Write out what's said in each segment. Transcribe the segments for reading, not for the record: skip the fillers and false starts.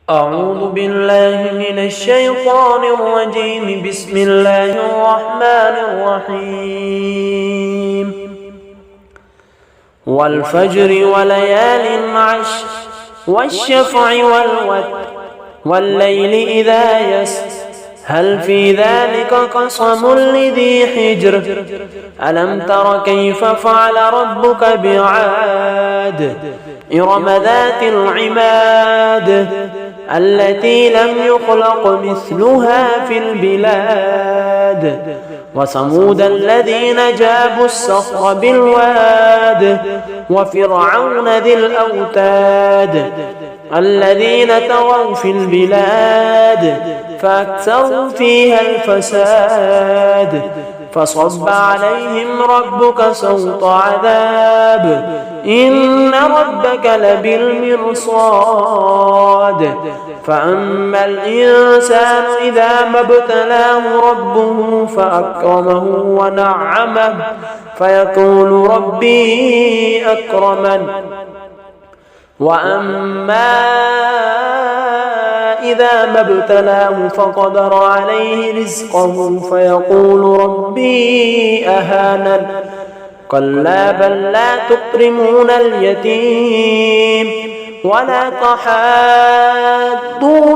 أعوذ بالله من الشيطان الرجيم. بسم الله الرحمن الرحيم. والفجر وليال عشر والشفع والوتر والليل إذا يسر هل في ذلك قسم لذي حجر ألم تر كيف فعل ربك بعاد إرم ذات العماد التي لم يخلق مثلها في البلاد وثمود الذين جابوا الصخر بالواد وفرعون ذي الأوتاد الذين طغوا في البلاد فأكثروا فيها الفساد فصب عليهم ربك سوط عذاب إن ربك لبالمرصاد فأما الإنسان إذا ما ابتلاه ربه فأكرمه ونعمه فيقول ربي أكرمن وأما إذا ما ابتلاه فقدر عليه رزقه فيقول ربي أهانن كلا بل لا تكرمون اليتيم ولا تحاضون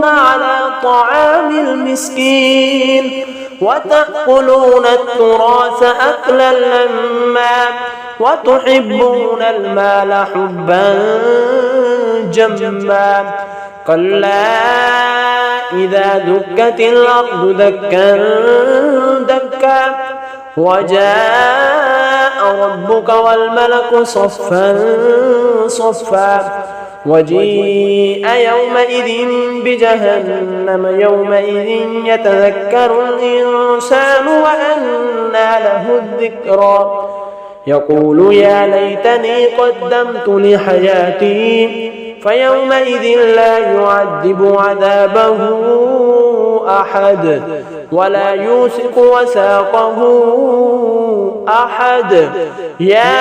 على طعام المسكين وتأكلون التراث أكلا لما وتحبون المال حبا جما كلا إذا دكت الأرض دكا دكا وجاء ربك والملك صفا صفا وجيء يومئذ بجهنم يومئذ يتذكر الإنسان وأنى له الذكرى يقول يا ليتني قدمت لحياتي فيومئذ لا يعذب عذابه أحد ولا يوثق وثاقه أحد يا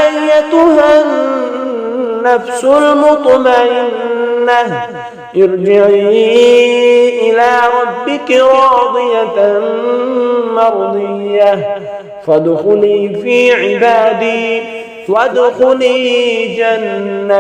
أيتها النفس المطمئنة ارجعي إلى ربك راضية مرضية فادخلي في عبادي وادخلي جنة